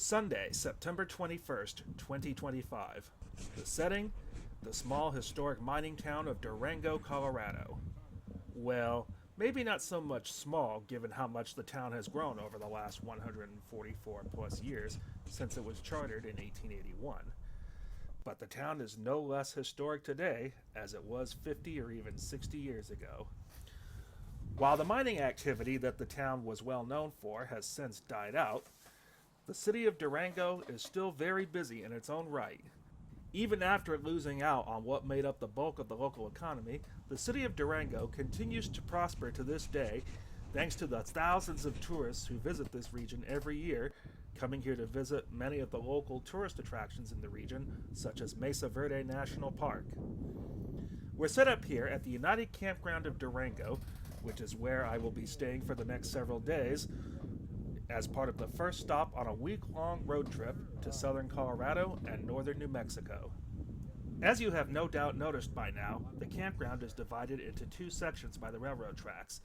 Sunday, September 21st, 2025. The setting? The small historic mining town of Durango, Colorado. Well, maybe not so much small given how much the town has grown over the last 144 plus years since it was chartered in 1881. But the town is no less historic today as it was 50 or even 60 years ago. While the mining activity that the town was well known for has since died out, the city of Durango is still very busy in its own right. Even after losing out on what made up the bulk of the local economy, the city of Durango continues to prosper to this day thanks to the thousands of tourists who visit this region every year, coming here to visit many of the local tourist attractions in the region, such as Mesa Verde National Park. We're set up here at the United Campground of Durango, which is where I will be staying for the next several days, as part of the first stop on a week-long road trip to southern Colorado and northern New Mexico. As you have no doubt noticed by now, the campground is divided into two sections by the railroad tracks.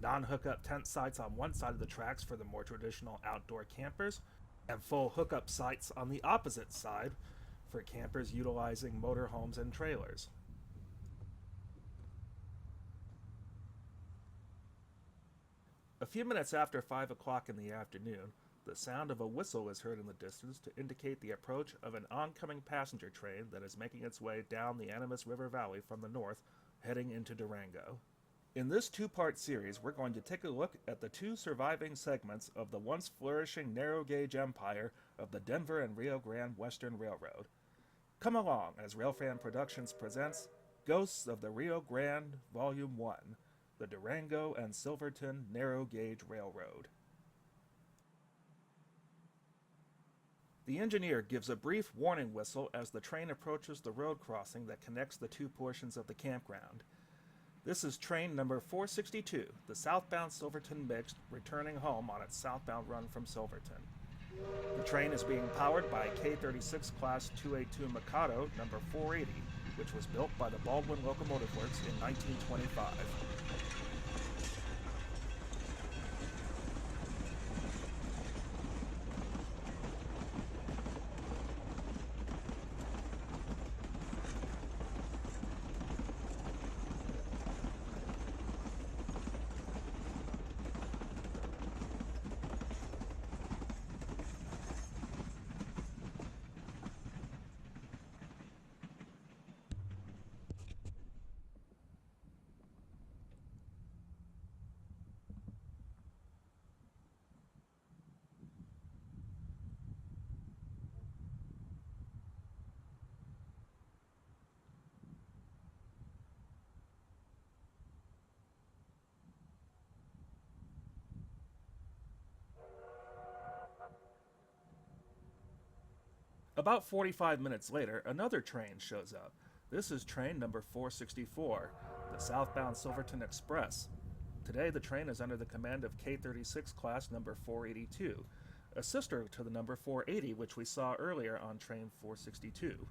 Non-hookup tent sites on one side of the tracks for the more traditional outdoor campers, and full hookup sites on the opposite side for campers utilizing motorhomes and trailers. A few minutes after 5 o'clock in the afternoon, the sound of a whistle is heard in the distance to indicate the approach of an oncoming passenger train that is making its way down the Animas River Valley from the north, heading into Durango. In this two-part series, we're going to take a look at the two surviving segments of the once flourishing narrow-gauge empire of the Denver and Rio Grande Western Railroad. Come along as Railfan Productions presents Ghosts of the Rio Grande Volume 1, the Durango and Silverton Narrow Gauge Railroad. The engineer gives a brief warning whistle as the train approaches the road crossing that connects the two portions of the campground. This is train number 462, the southbound Silverton Mixed, returning home on its southbound run from Silverton. The train is being powered by a K36 Class 282 Mikado number 480, which was built by the Baldwin Locomotive Works in 1925. About 45 minutes later, another train shows up. This is train number 464, the southbound Silverton Express. Today, the train is under the command of K36 Class number 482, a sister to the number 480, which we saw earlier on train 462.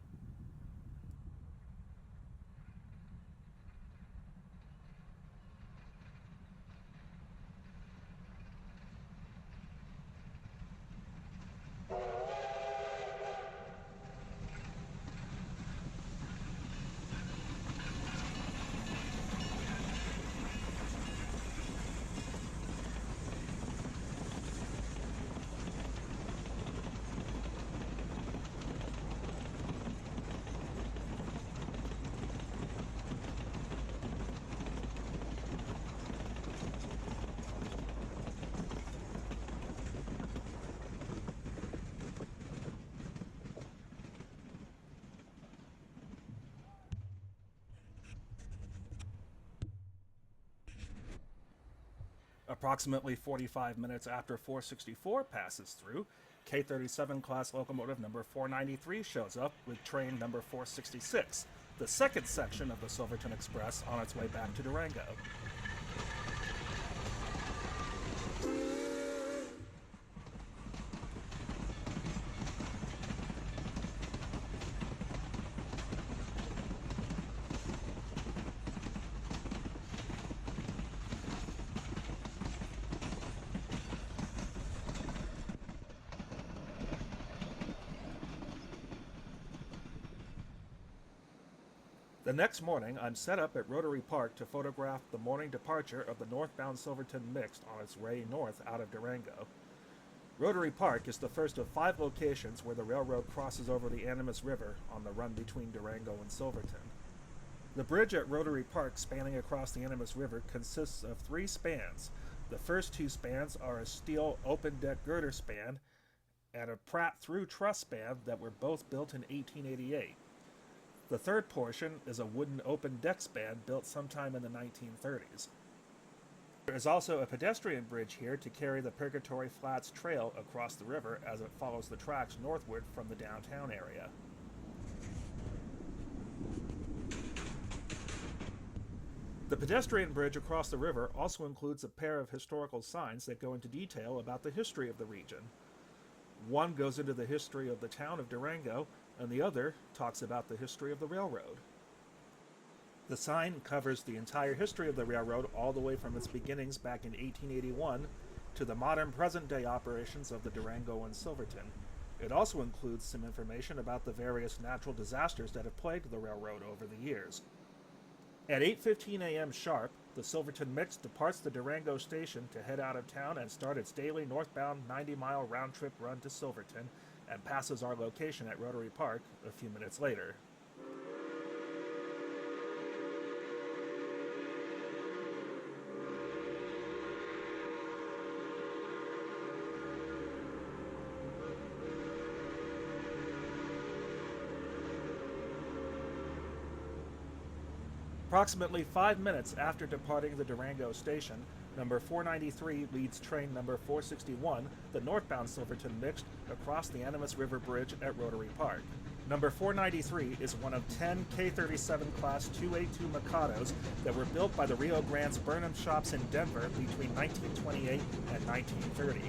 Approximately 45 minutes after 464 passes through, K37 Class locomotive number 493 shows up with train number 466, the second section of the Silverton Express on its way back to Durango. The next morning, I'm set up at Rotary Park to photograph the morning departure of the northbound Silverton Mixed on its way north out of Durango. Rotary Park is the first of 5 locations where the railroad crosses over the Animas River on the run between Durango and Silverton. The bridge at Rotary Park spanning across the Animas River consists of 3 spans. The first 2 spans are a steel open-deck girder span and a Pratt through truss span that were both built in 1888. The third portion is a wooden open-deck span built sometime in the 1930s. There is also a pedestrian bridge here to carry the Purgatory Flats Trail across the river as it follows the tracks northward from the downtown area. The pedestrian bridge across the river also includes a pair of historical signs that go into detail about the history of the region. One goes into the history of the town of Durango, and the other talks about the history of the railroad. The sign covers the entire history of the railroad all the way from its beginnings back in 1881 to the modern present-day operations of the Durango and Silverton. It also includes some information about the various natural disasters that have plagued the railroad over the years. At 8:15 a.m. sharp, the Silverton Mix departs the Durango station to head out of town and start its daily northbound 90-mile round-trip run to Silverton, and passes our location at Rotary Park a few minutes later. Approximately 5 minutes after departing the Durango station, number 493 leads train number 461, the northbound Silverton Mixed, across the Animas River Bridge at Rotary Park. Number 493 is one of 10 K-37 Class 282 Mikados that were built by the Rio Grande's Burnham shops in Denver between 1928 and 1930.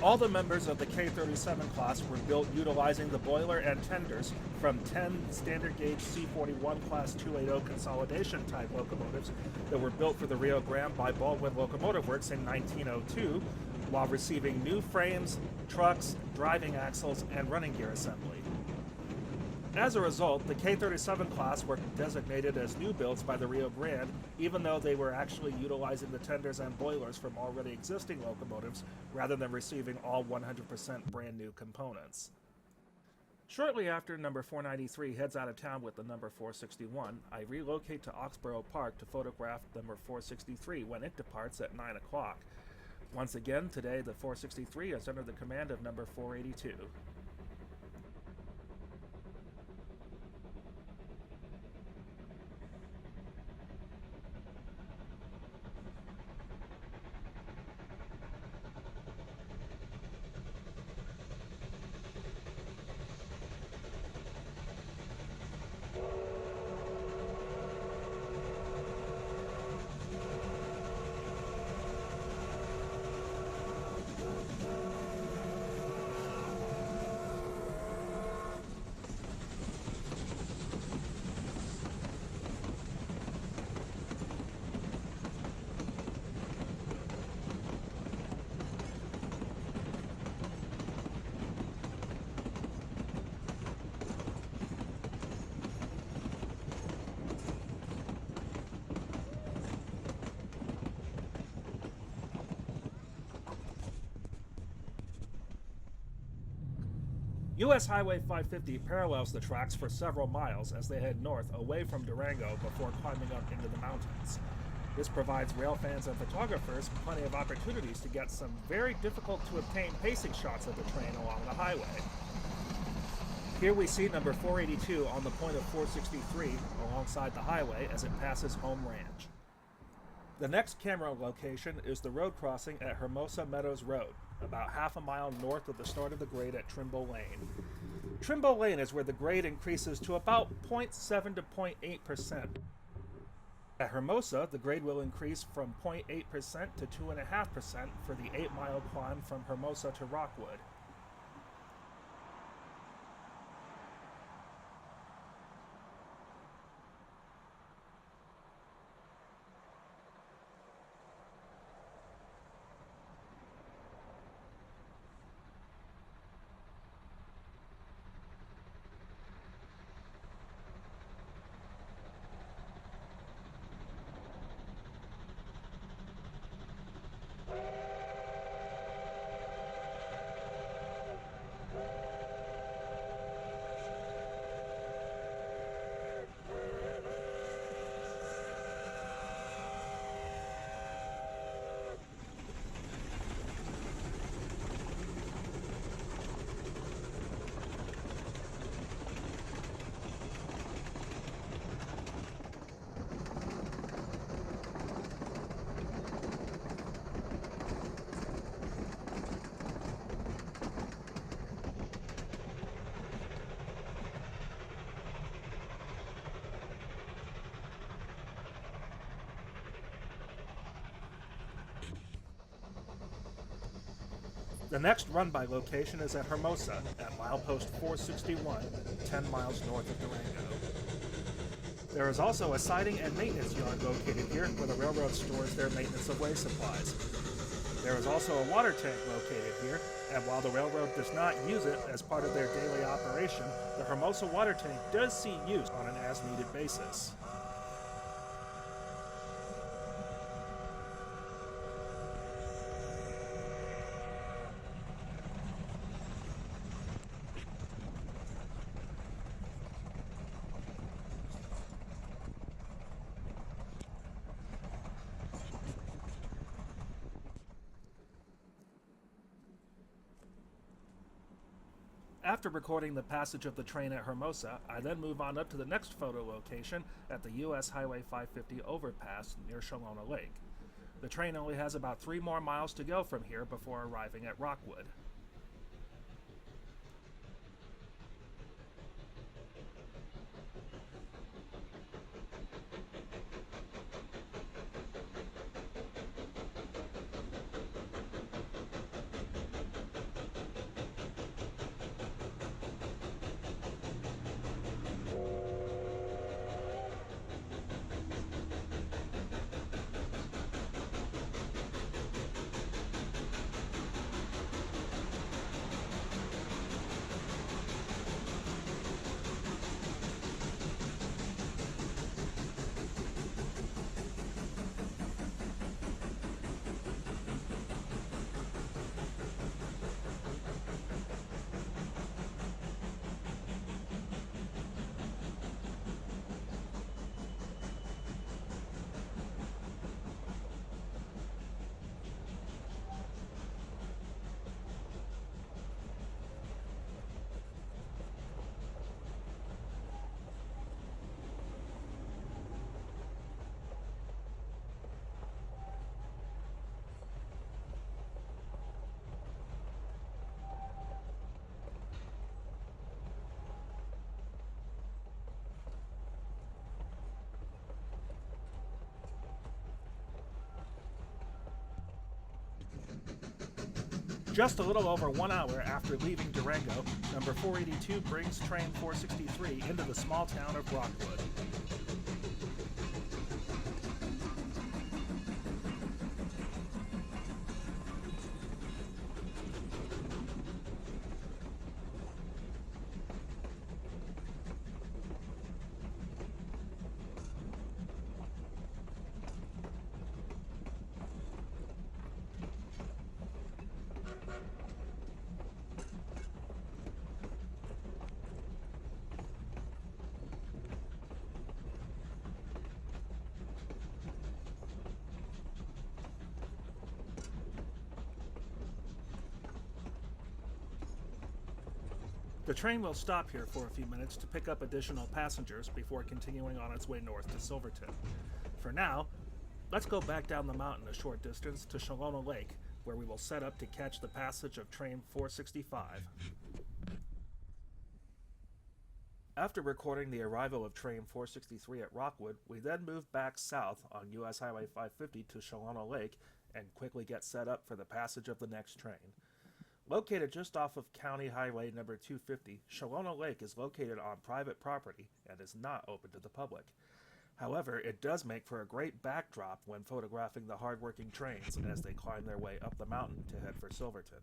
All the members of the K-37 class were built utilizing the boiler and tenders from 10 standard gauge C-41 Class 280 consolidation type locomotives that were built for the Rio Grande by Baldwin Locomotive Works in 1902, while receiving new frames, trucks, driving axles, and running gear assembly. As a result, the K-37 class were designated as new builds by the Rio Grande, even though they were actually utilizing the tenders and boilers from already existing locomotives, rather than receiving all 100% brand new components. Shortly after number 493 heads out of town with the number 461, I relocate to Oxborough Park to photograph number 463 when it departs at 9 o'clock. Once again, today the 463 is under the command of number 482. U.S. Highway 550 parallels the tracks for several miles as they head north away from Durango before climbing up into the mountains. This provides rail fans and photographers plenty of opportunities to get some very difficult to obtain pacing shots of the train along the highway. Here we see number 482 on the point of 463 alongside the highway as it passes Home Ranch. The next camera location is the road crossing at Hermosa Meadows Road, about half a mile north of the start of the grade at Trimble Lane. Trimble Lane is where the grade increases to about 0.7 to 0.8%. At Hermosa, the grade will increase from 0.8% to 2.5% for the 8-mile climb from Hermosa to Rockwood. The next run-by location is at Hermosa at milepost 461, 10 miles north of Durango. There is also a siding and maintenance yard located here where the railroad stores their maintenance of way supplies. There is also a water tank located here, and while the railroad does not use it as part of their daily operation, the Hermosa water tank does see use on an as-needed basis. After recording the passage of the train at Hermosa, I then move on up to the next photo location at the U.S. Highway 550 overpass near Shalona Lake. The train only has about 3 more miles to go from here before arriving at Rockwood. Just a little over 1 hour after leaving Durango, number 482 brings train 463 into the small town of Rockwood. The train will stop here for a few minutes to pick up additional passengers before continuing on its way north to Silverton. For now, let's go back down the mountain a short distance to Shalona Lake, where we will set up to catch the passage of train 465. After recording the arrival of train 463 at Rockwood, we then move back south on US Highway 550 to Shalona Lake and quickly get set up for the passage of the next train. Located just off of County Highway number 250, Shalona Lake is located on private property and is not open to the public. However, it does make for a great backdrop when photographing the hard-working trains as they climb their way up the mountain to head for Silverton.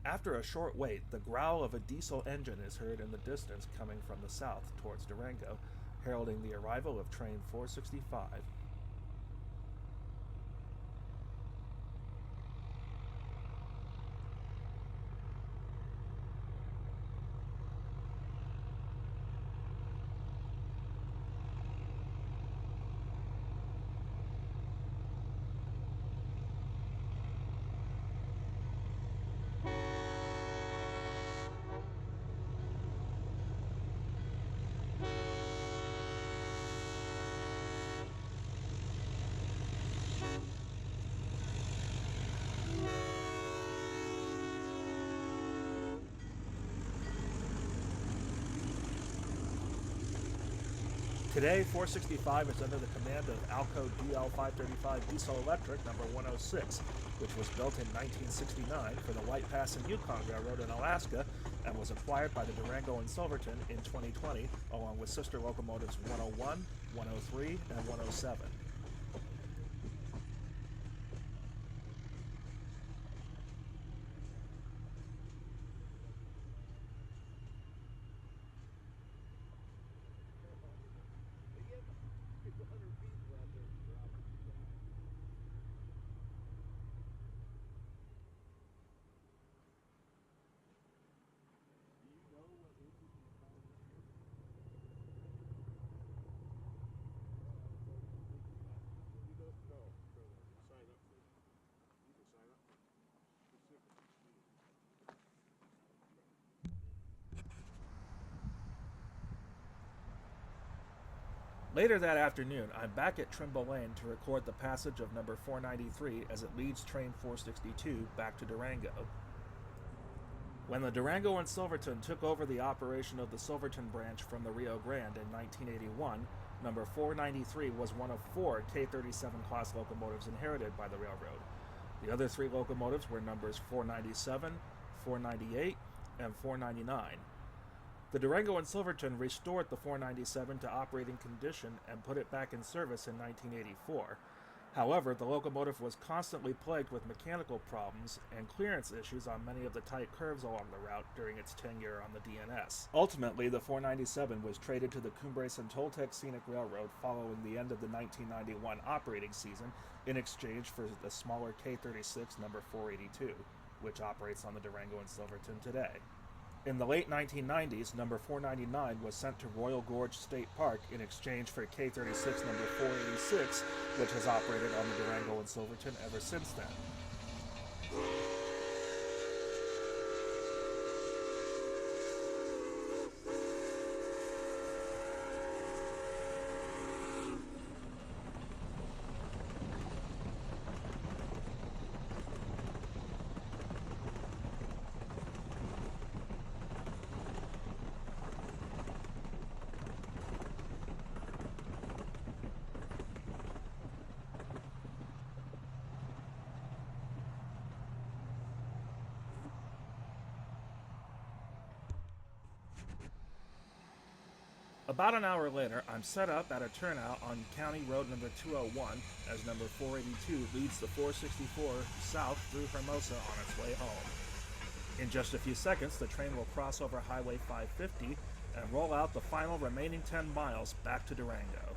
After a short wait, the growl of a diesel engine is heard in the distance coming from the south towards Durango, heralding the arrival of train 465. Today, 465 is under the command of Alco DL535 Diesel Electric number 106, which was built in 1969 for the White Pass and Yukon Railroad in Alaska and was acquired by the Durango and Silverton in 2020, along with sister locomotives 101, 103, and 107. Later that afternoon, I'm back at Trimble Lane to record the passage of number 493 as it leads train 462 back to Durango. When the Durango and Silverton took over the operation of the Silverton branch from the Rio Grande in 1981, number 493 was one of 4 K-37 class locomotives inherited by the railroad. The other 3 locomotives were numbers 497, 498, and 499. The Durango and Silverton restored the 497 to operating condition and put it back in service in 1984. However, the locomotive was constantly plagued with mechanical problems and clearance issues on many of the tight curves along the route during its tenure on the DNS. Ultimately, the 497 was traded to the Cumbres and Toltec Scenic Railroad following the end of the 1991 operating season in exchange for the smaller K-36 number 482, which operates on the Durango and Silverton today. In the late 1990s, number 499 was sent to Royal Gorge State Park in exchange for K-36 number 486, which has operated on the Durango and Silverton ever since then. About an hour later, I'm set up at a turnout on County Road number 201 as number 482 leads the 464 south through Hermosa on its way home. In just a few seconds, the train will cross over Highway 550 and roll out the final remaining 10 miles back to Durango.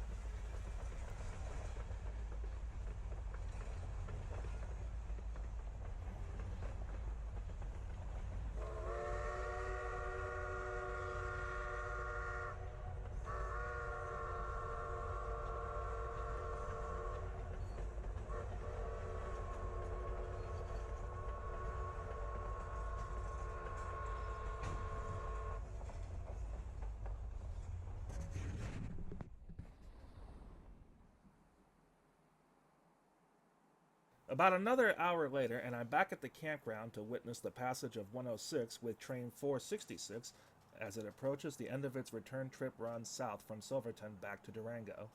About another hour later, and I'm back at the campground to witness the passage of 106 with train 466 as it approaches the end of its return trip run south from Silverton back to Durango.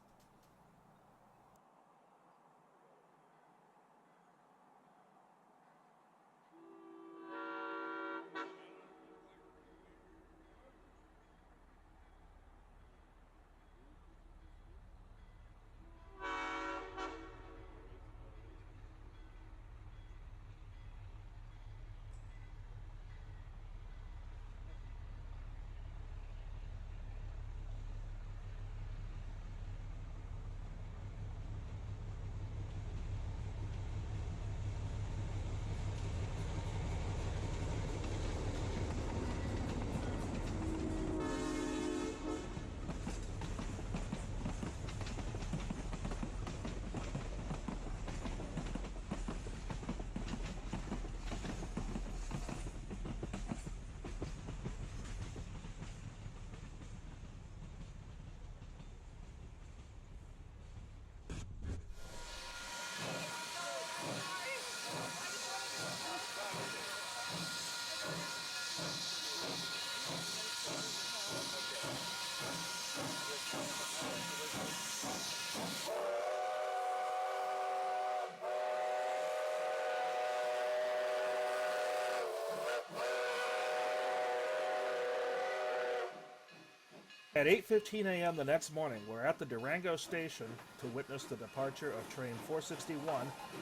At 8:15 a.m. the next morning, we're at the Durango station to witness the departure of train 461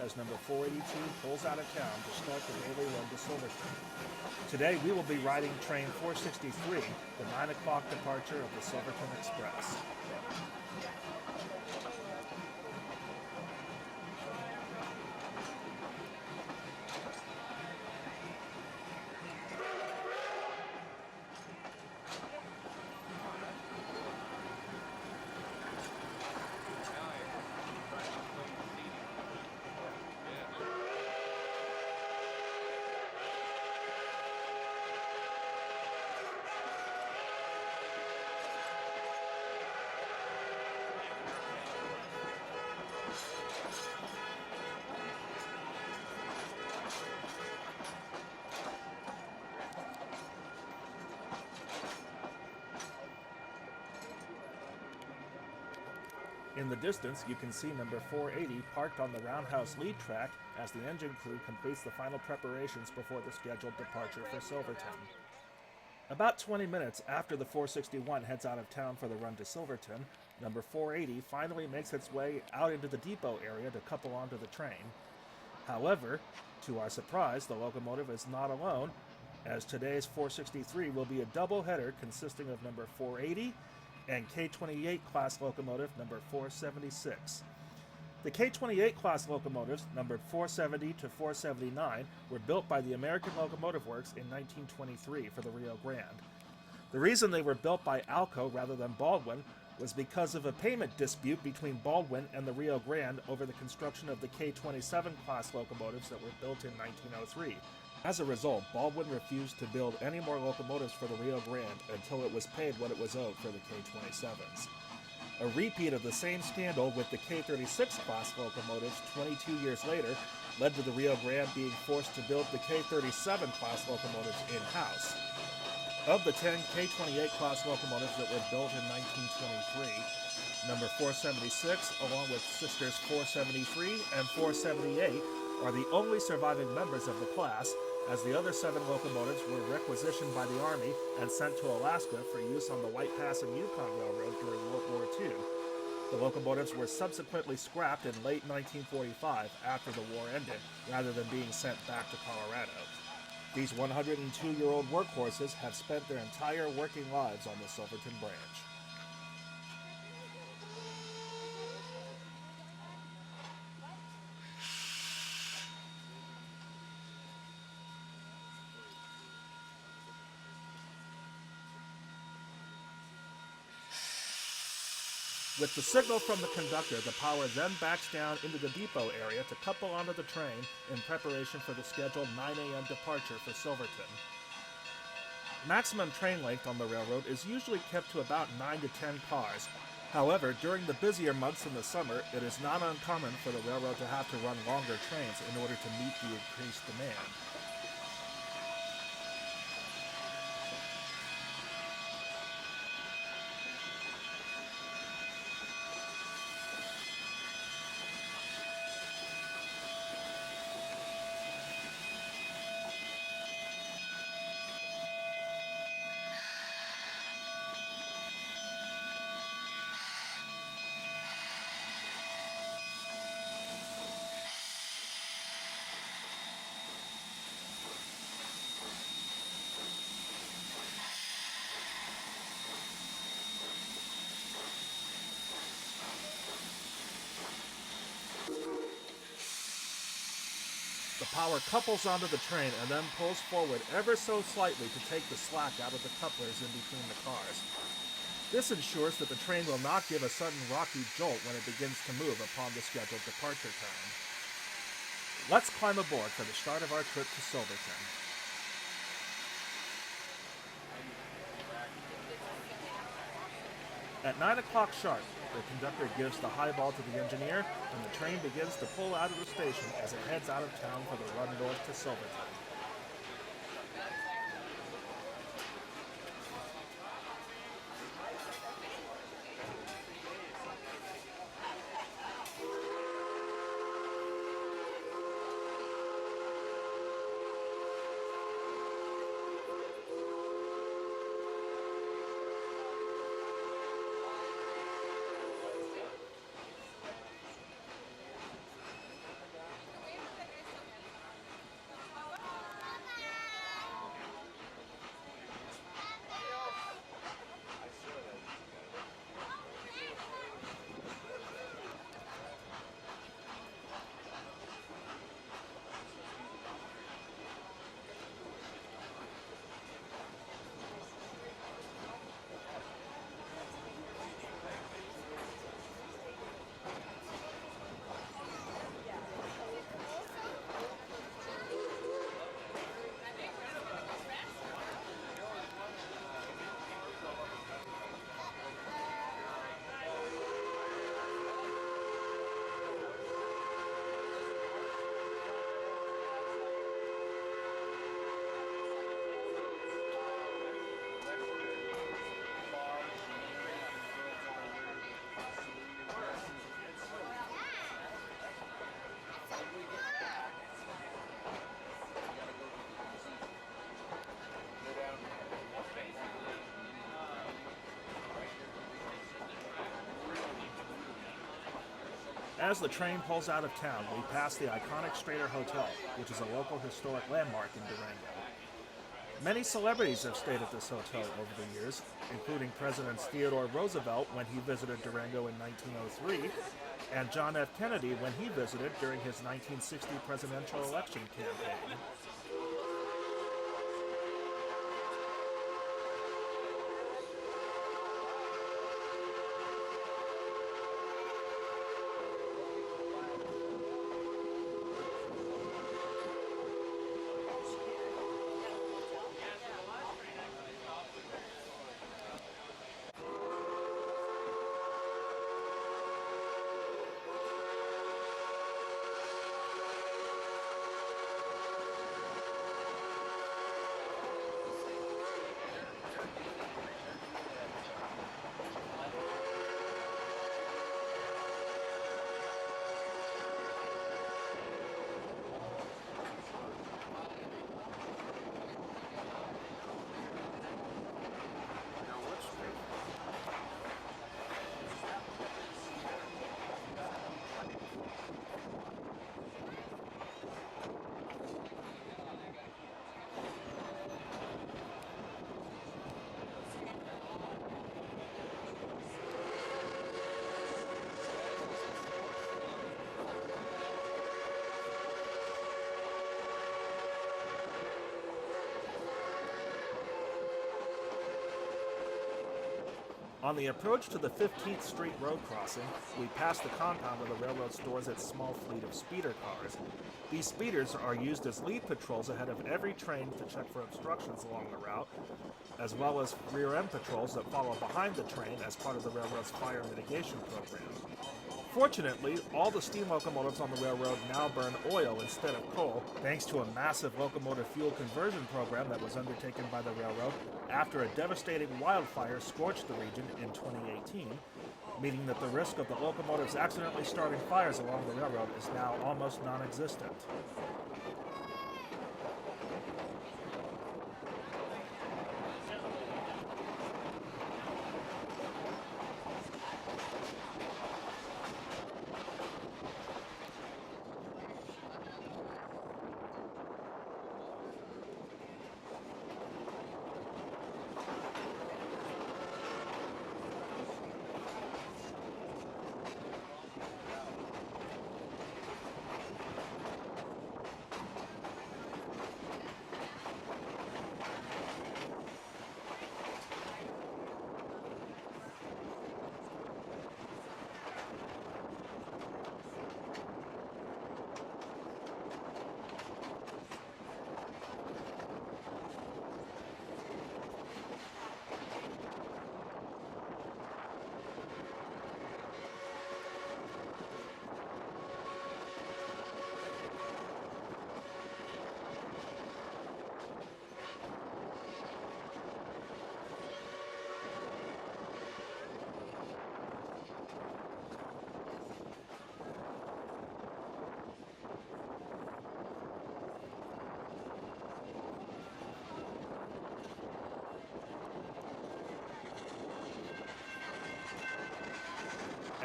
as number 482 pulls out of town to start the daily run to Silverton. Today we will be riding train 463, the 9 o'clock departure of the Silverton Express. In the distance, you can see number 480 parked on the roundhouse lead track as the engine crew completes the final preparations before the scheduled departure for Silverton. About 20 minutes after the 461 heads out of town for the run to Silverton, number 480 finally makes its way out into the depot area to couple onto the train. However, to our surprise, the locomotive is not alone, as today's 463 will be a double header consisting of number 480 and K-28 class locomotive number 476. The K-28 class locomotives, numbered 470 to 479, were built by the American Locomotive Works in 1923 for the Rio Grande. The reason they were built by Alco rather than Baldwin was because of a payment dispute between Baldwin and the Rio Grande over the construction of the K-27 class locomotives that were built in 1903. As a result, Baldwin refused to build any more locomotives for the Rio Grande until it was paid what it was owed for the K-27s. A repeat of the same scandal with the K-36 class locomotives 22 years later led to the Rio Grande being forced to build the K-37 class locomotives in-house. Of the 10 K-28 class locomotives that were built in 1923, number 476, along with sisters 473 and 478, are the only surviving members of the class, as the other 7 locomotives were requisitioned by the Army and sent to Alaska for use on the White Pass and Yukon Railroad during World War II. The locomotives were subsequently scrapped in late 1945 after the war ended, rather than being sent back to Colorado. These 102-year-old workhorses have spent their entire working lives on the Silverton branch. With the signal from the conductor, the power then backs down into the depot area to couple onto the train in preparation for the scheduled 9 a.m. departure for Silverton. Maximum train length on the railroad is usually kept to about 9 to 10 cars. However, during the busier months in the summer, it is not uncommon for the railroad to have to run longer trains in order to meet the increased demand. The power couples onto the train and then pulls forward ever so slightly to take the slack out of the couplers in between the cars. This ensures that the train will not give a sudden rocky jolt when it begins to move upon the scheduled departure time. Let's climb aboard for the start of our trip to Silverton. At 9 o'clock sharp, the conductor gives the high ball to the engineer, and the train begins to pull out of the station as it heads out of town for the run north to Silverton. As the train pulls out of town, we pass the iconic Strater Hotel, which is a local historic landmark in Durango. Many celebrities have stayed at this hotel over the years, including Presidents Theodore Roosevelt when he visited Durango in 1903, and John F. Kennedy when he visited during his 1960 presidential election campaign. On the approach to the 15th Street road crossing, we pass the compound of the railroad stores its small fleet of speeder cars. These speeders are used as lead patrols ahead of every train to check for obstructions along the route, as well as rear-end patrols that follow behind the train as part of the railroad's fire mitigation program. Fortunately, all the steam locomotives on the railroad now burn oil instead of coal, thanks to a massive locomotive fuel conversion program that was undertaken by the railroad after a devastating wildfire scorched the region in 2018, meaning that the risk of the locomotives accidentally starting fires along the railroad is now almost non-existent.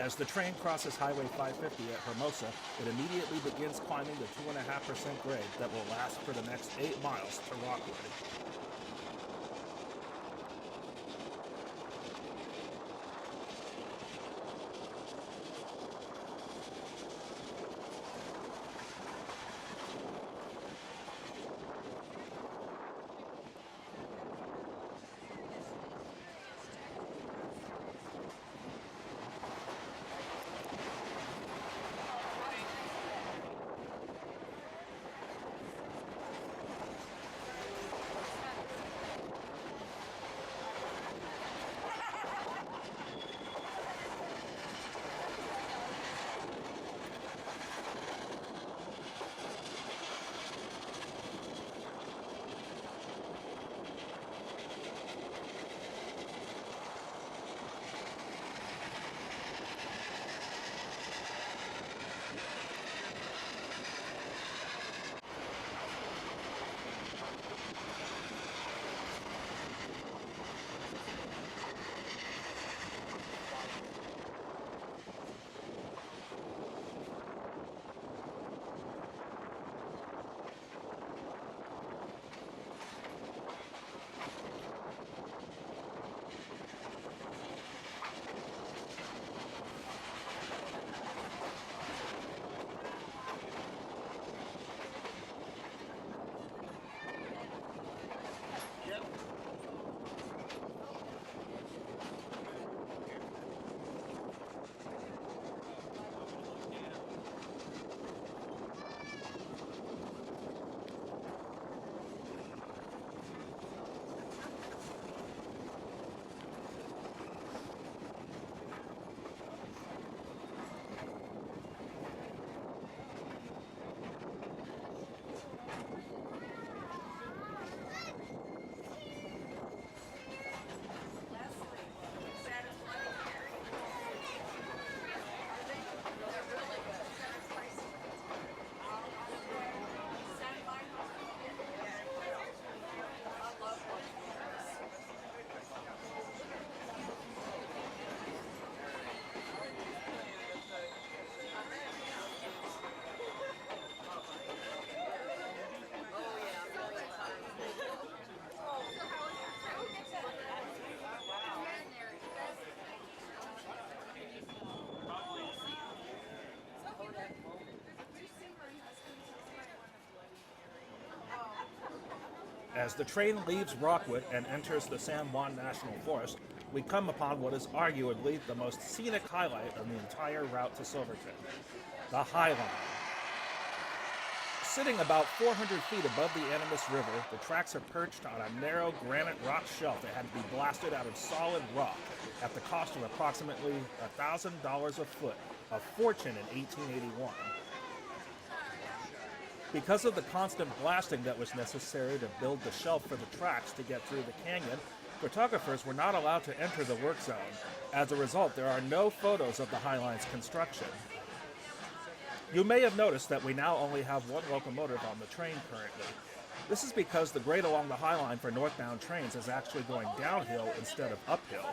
As the train crosses Highway 550 at Hermosa, it immediately begins climbing the 2.5% grade that will last for the next 8 miles to Rockwood. As the train leaves Rockwood and enters the San Juan National Forest, we come upon what is arguably the most scenic highlight of the entire route to Silverton, the High Line. Sitting about 400 feet above the Animas River, the tracks are perched on a narrow granite rock shelf that had to be blasted out of solid rock at the cost of approximately $1,000 a foot, a fortune in 1881. Because of the constant blasting that was necessary to build the shelf for the tracks to get through the canyon, photographers were not allowed to enter the work zone. As a result, there are no photos of the High Line's construction. You may have noticed that we now only have one locomotive on the train currently. This is because the grade along the High Line for northbound trains is actually going downhill instead of uphill.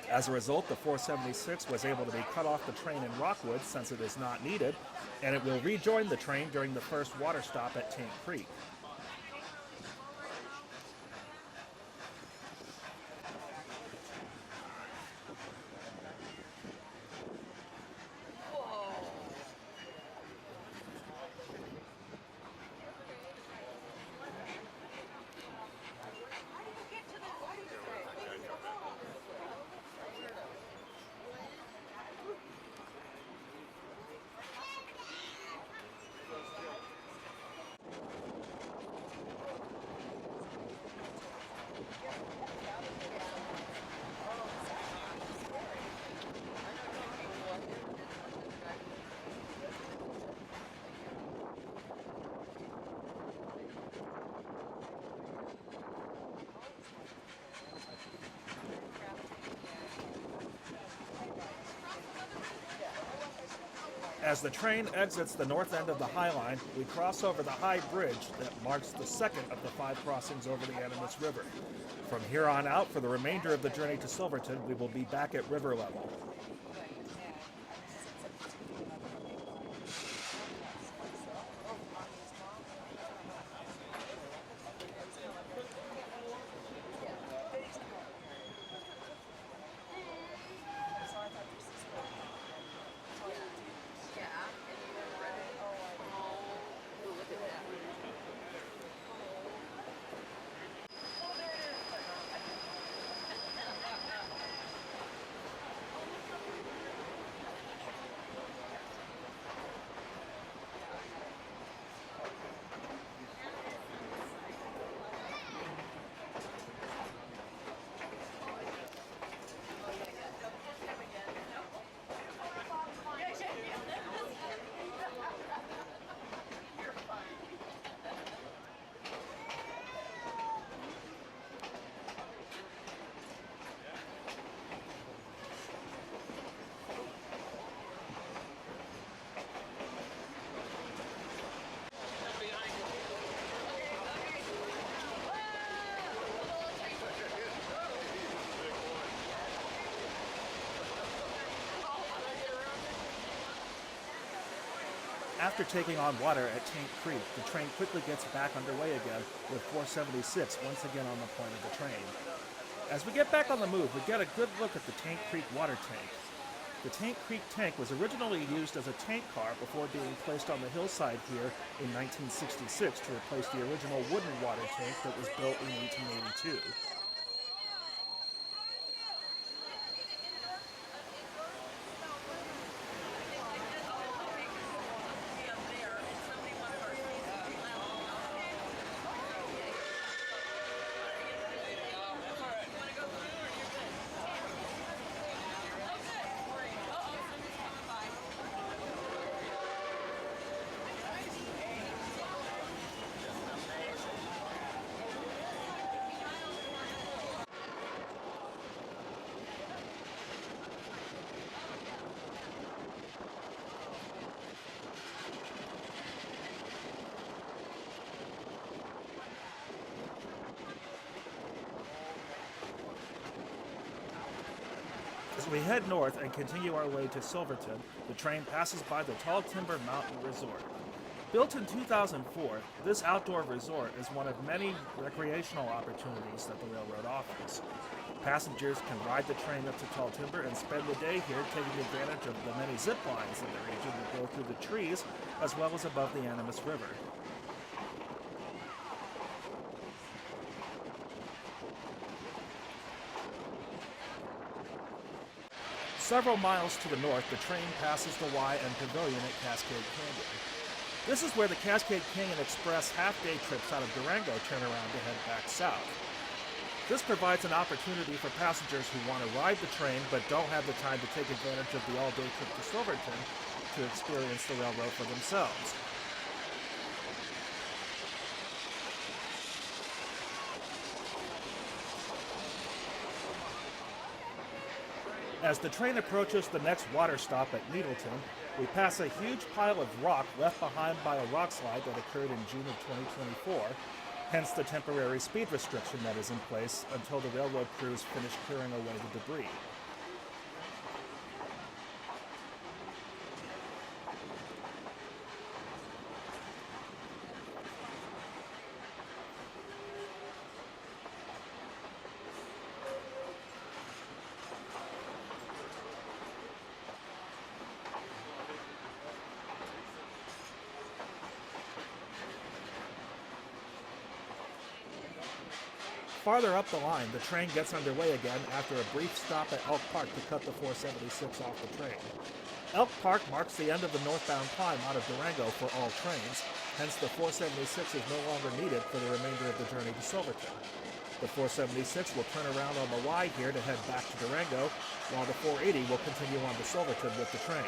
As a result, the 476 was able to be cut off the train in Rockwood since it is not needed, and it will rejoin the train during the first water stop at Tank Creek. As the train exits the north end of the High Line, we cross over the high bridge that marks the second of the 5 crossings over the Animas River. From here on out, for the remainder of the journey to Silverton, we will be back at river level. After taking on water at Tank Creek, the train quickly gets back underway again with 476 once again on the point of the train. As we get back on the move, we get a good look at the Tank Creek water tank. The Tank Creek tank was originally used as a tank car before being placed on the hillside here in 1966 to replace the original wooden water tank that was built in 1882. As we head north and continue our way to Silverton, the train passes by the Tall Timber Mountain Resort. Built in 2004, this outdoor resort is one of many recreational opportunities that the railroad offers. Passengers can ride the train up to Tall Timber and spend the day here taking advantage of the many zip lines in the region that go through the trees as well as above the Animas River. Several miles to the north, the train passes the Y and Pavilion at Cascade Canyon. This is where the Cascade Canyon Express half-day trips out of Durango turn around to head back south. This provides an opportunity for passengers who want to ride the train but don't have the time to take advantage of the all-day trip to Silverton to experience the railroad for themselves. As the train approaches the next water stop at Needleton, we pass a huge pile of rock left behind by a rock slide that occurred in June of 2024, hence the temporary speed restriction that is in place until the railroad crews finish clearing away the debris. Farther up the line, the train gets underway again after a brief stop at Elk Park to cut the 476 off the train. Elk Park marks the end of the northbound climb out of Durango for all trains, hence the 476 is no longer needed for the remainder of the journey to Silverton. The 476 will turn around on the Y here to head back to Durango, while the 480 will continue on to Silverton with the train.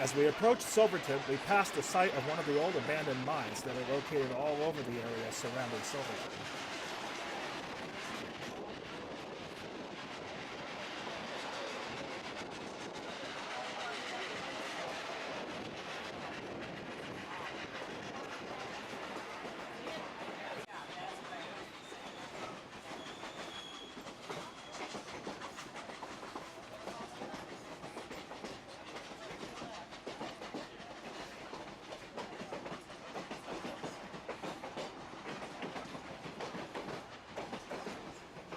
As we approach Silverton, we pass the site of one of the old abandoned mines that are located all over the area surrounding Silverton.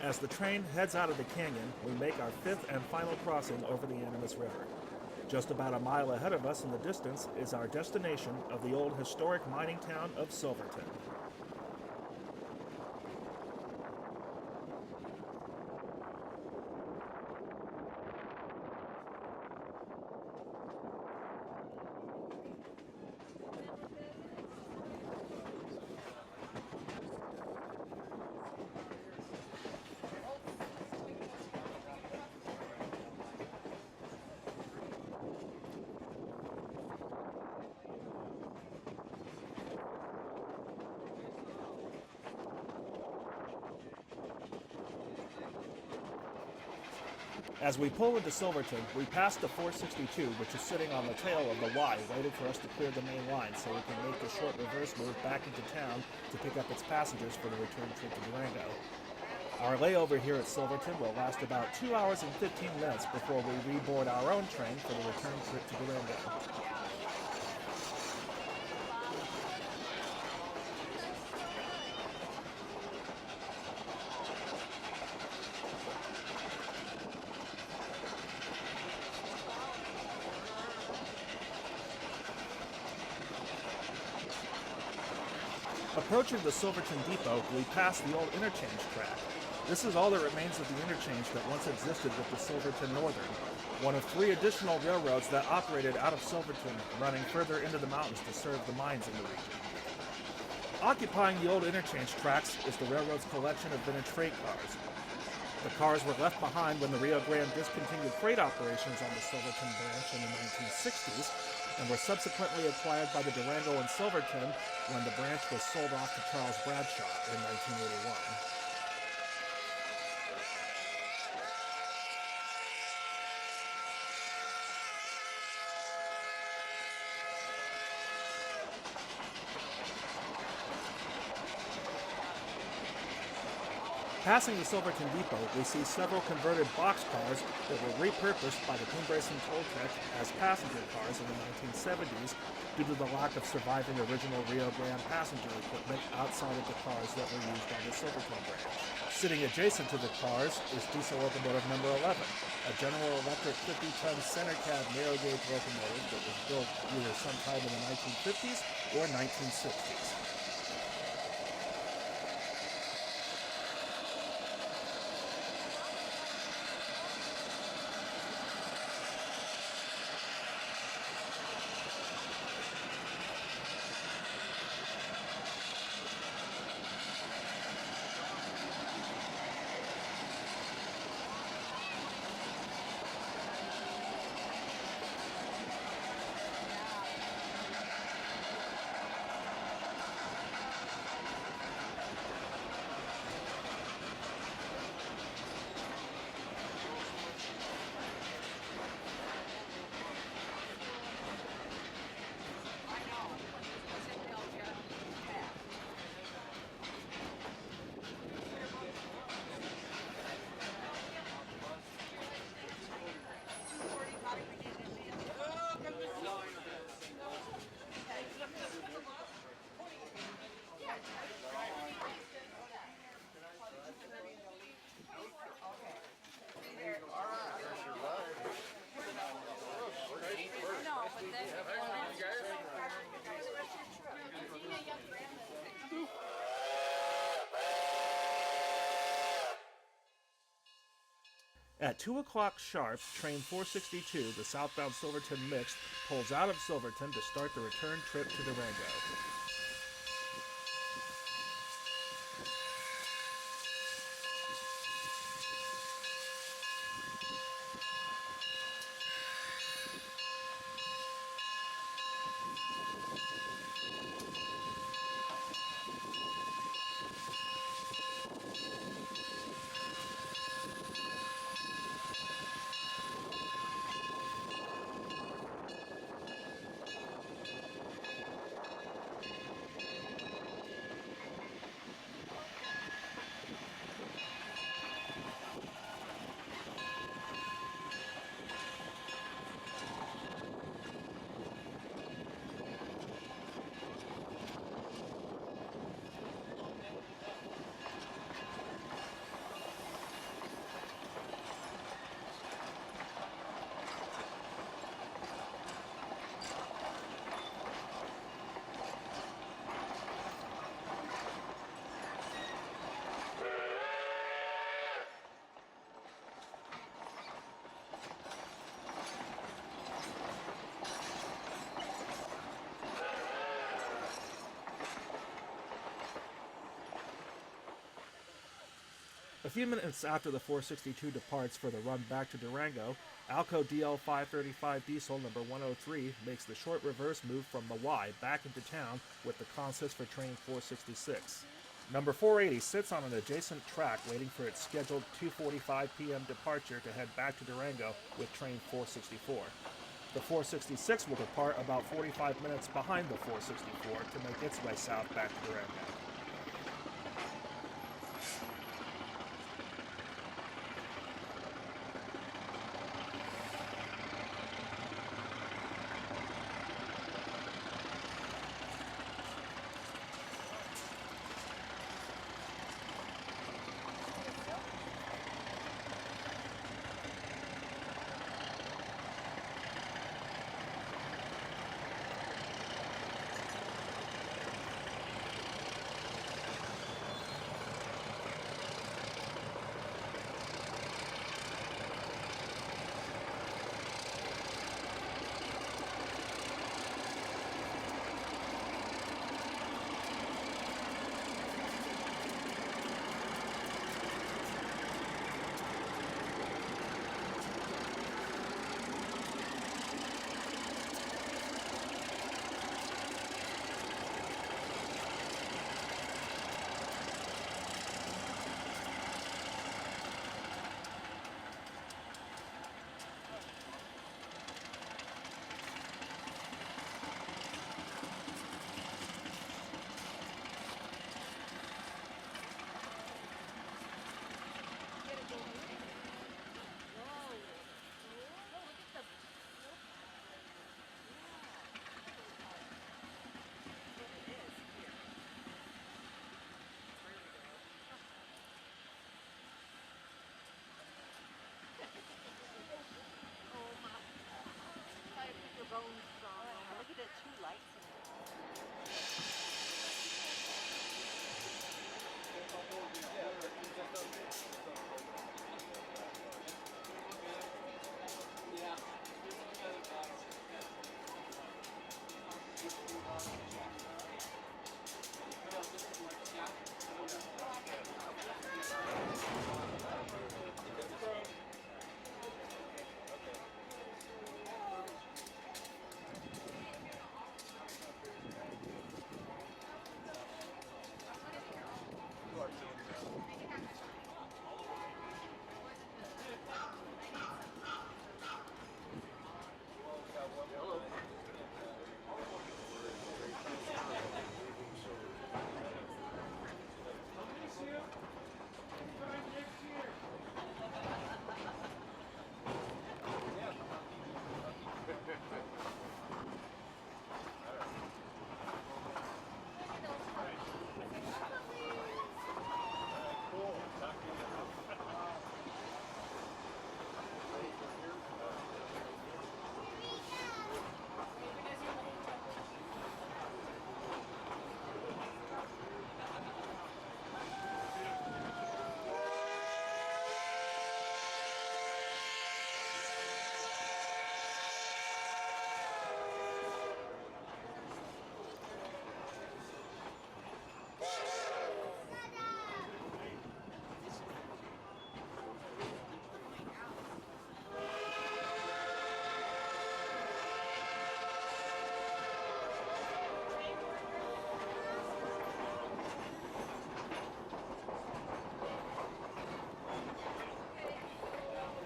As the train heads out of the canyon, we make our fifth and final crossing over the Animas River. Just about a mile ahead of us in the distance is our destination of the old historic mining town of Silverton. As we pull into Silverton, we pass the 462, which is sitting on the tail of the Y, waiting for us to clear the main line so we can make the short reverse move back into town to pick up its passengers for the return trip to Durango. Our layover here at Silverton will last about 2 hours and 15 minutes before we reboard our own train for the return trip to Durango. Approaching the Silverton Depot, we pass the old interchange track. This is all that remains of the interchange that once existed with the Silverton Northern, one of 3 additional railroads that operated out of Silverton, running further into the mountains to serve the mines in the region. Occupying the old interchange tracks is the railroad's collection of vintage freight cars. The cars were left behind when the Rio Grande discontinued freight operations on the Silverton branch in the 1960s, and were subsequently acquired by the Durango and Silverton when the branch was sold off to Charles Bradshaw in 1981. Passing the Silverton Depot, we see several converted boxcars that were repurposed by the Cumbres and Toltec as passenger cars in the 1970s due to the lack of surviving original Rio Grande passenger equipment outside of the cars that were used on the Silverton branch. Sitting adjacent to the cars is diesel locomotive number 11, a General Electric 50-ton center cab narrow gauge locomotive that was built either sometime in the 1950s or 1960s. At 2 o'clock sharp, train 462, the southbound Silverton Mixed, pulls out of Silverton to start the return trip to Durango. A few minutes after the 462 departs for the run back to Durango, Alco DL 535 diesel number 103 makes the short reverse move from the Y back into town with the consist for train 466. Number 480 sits on an adjacent track waiting for its scheduled 2:45 p.m. departure to head back to Durango with train 464. The 466 will depart about 45 minutes behind the 464 to make its way south back to Durango. Look at the two lights in there.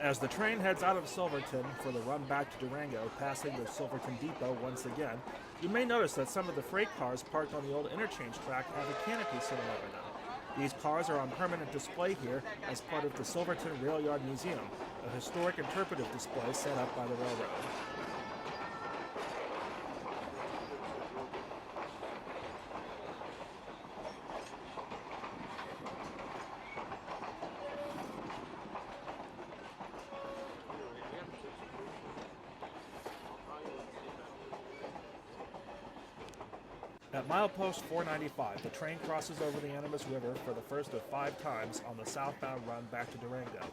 As the train heads out of Silverton for the run back to Durango, passing the Silverton Depot once again, you may notice that some of the freight cars parked on the old interchange track have a canopy sitting over them. These cars are on permanent display here as part of the Silverton Rail Yard Museum, a historic interpretive display set up by the railroad. At milepost 495, the train crosses over the Animas River for the first of 5 times on the southbound run back to Durango.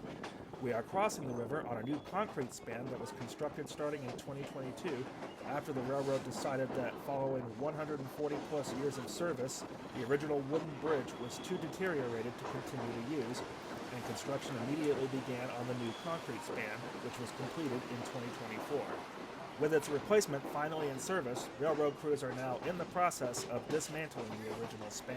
We are crossing the river on a new concrete span that was constructed starting in 2022 after the railroad decided that following 140 plus years of service, the original wooden bridge was too deteriorated to continue to use, and construction immediately began on the new concrete span, which was completed in 2024. With its replacement finally in service, railroad crews are now in the process of dismantling the original span.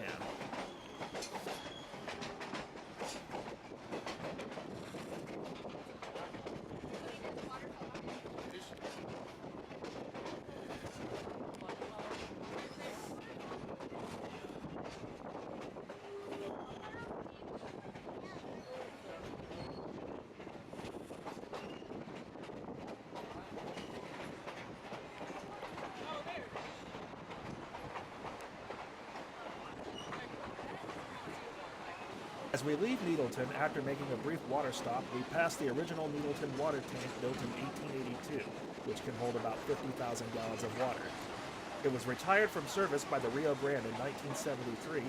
As we leave Needleton, after making a brief water stop, we pass the original Needleton water tank built in 1882, which can hold about 50,000 gallons of water. It was retired from service by the Rio Grande in 1973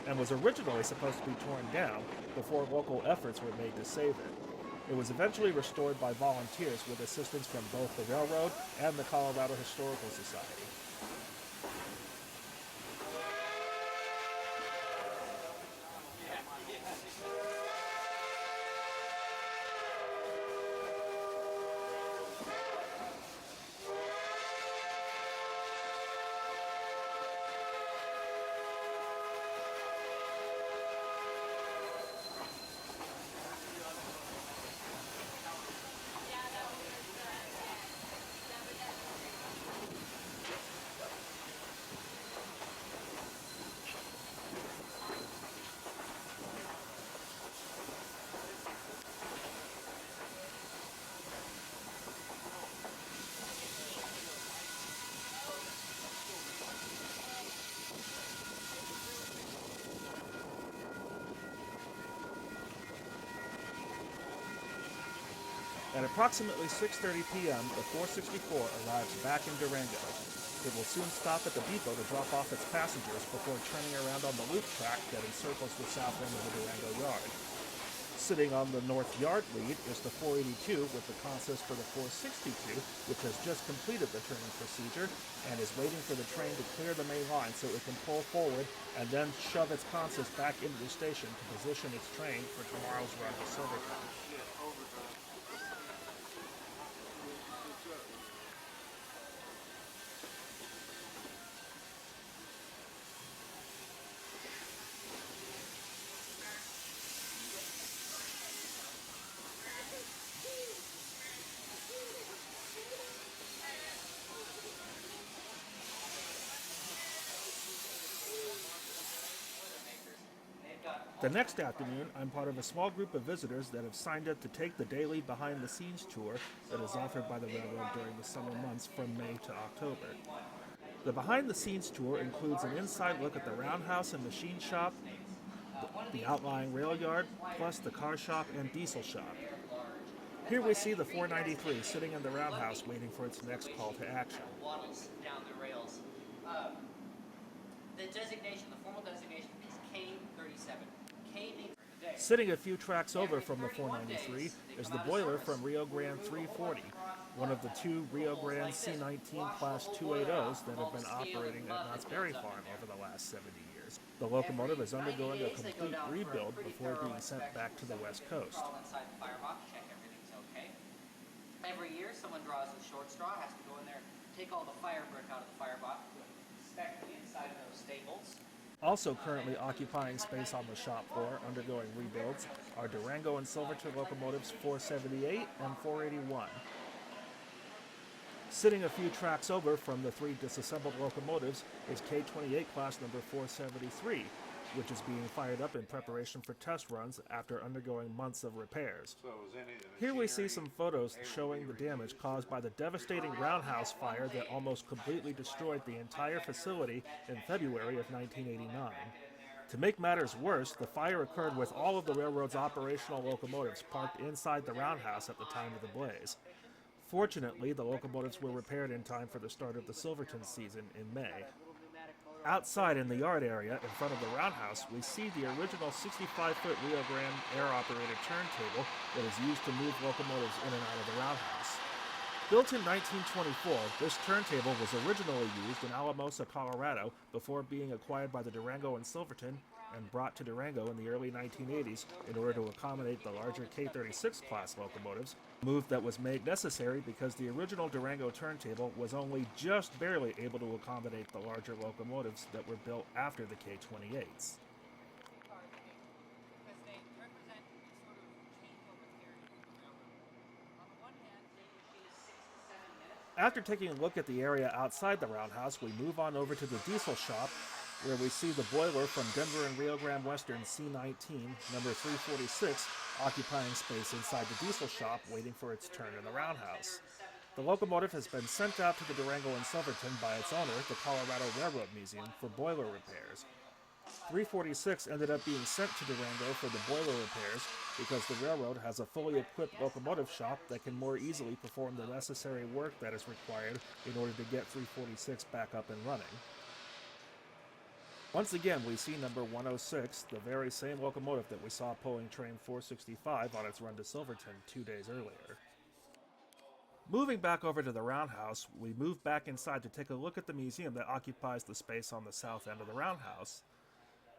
and was originally supposed to be torn down before local efforts were made to save it. It was eventually restored by volunteers with assistance from both the railroad and the Colorado Historical Society. At approximately 6:30 p.m., the 464 arrives back in Durango. It will soon stop at the depot to drop off its passengers before turning around on the loop track that encircles the south end of the Durango yard. Sitting on the north yard lead is the 482 with the consist for the 462, which has just completed the turning procedure and is waiting for the train to clear the main line so it can pull forward and then shove its consist back into the station to position its train for tomorrow's run to Silverton. The next afternoon, I'm part of a small group of visitors that have signed up to take the daily behind-the-scenes tour that is offered by the railroad during the summer months from May to October. The behind-the-scenes tour includes an inside look at the roundhouse and machine shop, the outlying rail yard, plus the car shop and diesel shop. Here we see the 493 sitting in the roundhouse waiting for its next call to action. Down the rails. The designation, the formal designation is K37. K means today. Sitting a few tracks over from the 493 is the boiler from Rio Grande 340, one of the two Rio Grande C19 Class 280s that have been operating at Knott's Berry Farm over the last 70 years. The locomotive is undergoing a complete rebuild before being sent back to the West Coast. Inside the firebox, check everything's okay. Every year, someone draws a short straw, has to go in there, take all the fire brick out of the firebox, inspect the inside of those staples. Also currently occupying space on the shop floor, undergoing rebuilds, are Durango and Silverton locomotives 478 and 481. Sitting a few tracks over from the three disassembled locomotives is K28 class number 473, which is being fired up in preparation for test runs after undergoing months of repairs. Here we see some photos showing the damage caused by the devastating roundhouse fire that almost completely destroyed the entire facility in February of 1989. To make matters worse, the fire occurred with all of the railroad's operational locomotives parked inside the roundhouse at the time of the blaze. Fortunately, the locomotives were repaired in time for the start of the Silverton season in May. Outside in the yard area, in front of the roundhouse, we see the original 65-foot Rio Grande air-operated turntable that is used to move locomotives in and out of the roundhouse. Built in 1924, this turntable was originally used in Alamosa, Colorado, before being acquired by the Durango and Silverton and brought to Durango in the early 1980s in order to accommodate the larger K36 class locomotives, a move that was made necessary because the original Durango turntable was only just barely able to accommodate the larger locomotives that were built after the K28s. After taking a look at the area outside the roundhouse, we move on over to the diesel shop, where we see the boiler from Denver and Rio Grande Western C19, number 346, occupying space inside the diesel shop waiting for its turn in the roundhouse. The locomotive has been sent out to the Durango and Silverton by its owner, the Colorado Railroad Museum, for boiler repairs. 346 ended up being sent to Durango for the boiler repairs because the railroad has a fully equipped locomotive shop that can more easily perform the necessary work that is required in order to get 346 back up and running. Once again, we see number 106, the very same locomotive that we saw pulling train 465 on its run to Silverton 2 days earlier. Moving back over to the roundhouse, we move back inside to take a look at the museum that occupies the space on the south end of the roundhouse.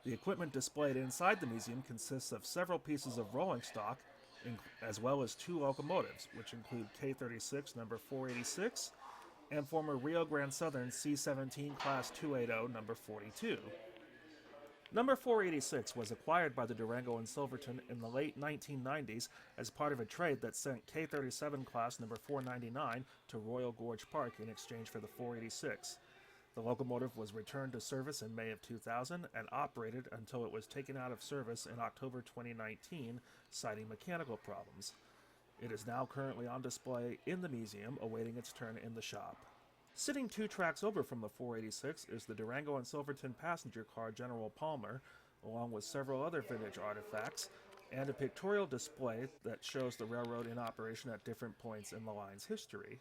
The equipment displayed inside the museum consists of several pieces of rolling stock, as well as 2 locomotives, which include K36 number 486 and former Rio Grande Southern C17 Class 280 number 42. Number 486 was acquired by the Durango and Silverton in the late 1990s as part of a trade that sent K37 Class number 499 to Royal Gorge Park in exchange for the 486. The locomotive was returned to service in May of 2000 and operated until it was taken out of service in October 2019, citing mechanical problems. It is now currently on display in the museum, awaiting its turn in the shop. Sitting 2 tracks over from the 486 is the Durango and Silverton passenger car General Palmer, along with several other vintage artifacts, and a pictorial display that shows the railroad in operation at different points in the line's history.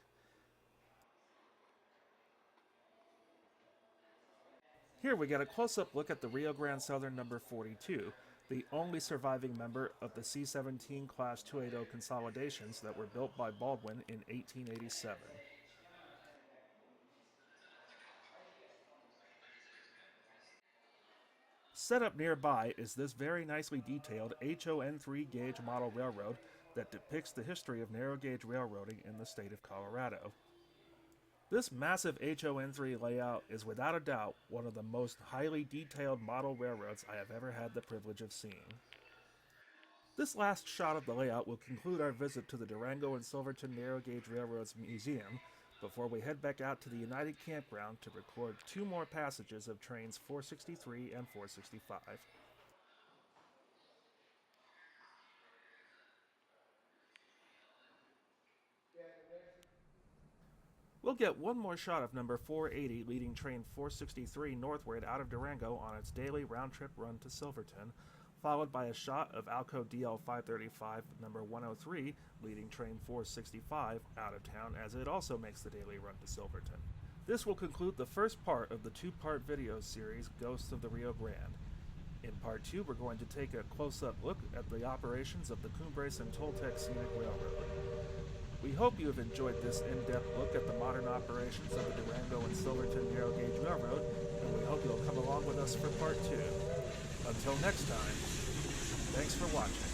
Here we get a close-up look at the Rio Grande Southern number 42, the only surviving member of the C17 Class 280 consolidations that were built by Baldwin in 1887. Set up nearby is this very nicely detailed HON3 gauge model railroad that depicts the history of narrow gauge railroading in the state of Colorado. This massive HON3 layout is without a doubt one of the most highly detailed model railroads I have ever had the privilege of seeing. This last shot of the layout will conclude our visit to the Durango and Silverton Narrow Gauge Railroads Museum before we head back out to the United Campground to record 2 more passages of trains 463 and 465. We'll get one more shot of number 480 leading train 463 northward out of Durango on its daily round-trip run to Silverton, followed by a shot of Alco DL 535 number 103 leading train 465 out of town as it also makes the daily run to Silverton. This will conclude the first part of the 2-part video series Ghosts of the Rio Grande. In part 2, we're going to take a close-up look at the operations of the Cumbres and Toltec Scenic Railroad. We hope you have enjoyed this in-depth look at the modern operations of the Durango and Silverton Narrow Gauge Railroad, and we hope you'll come along with us for part 2. Until next time, thanks for watching.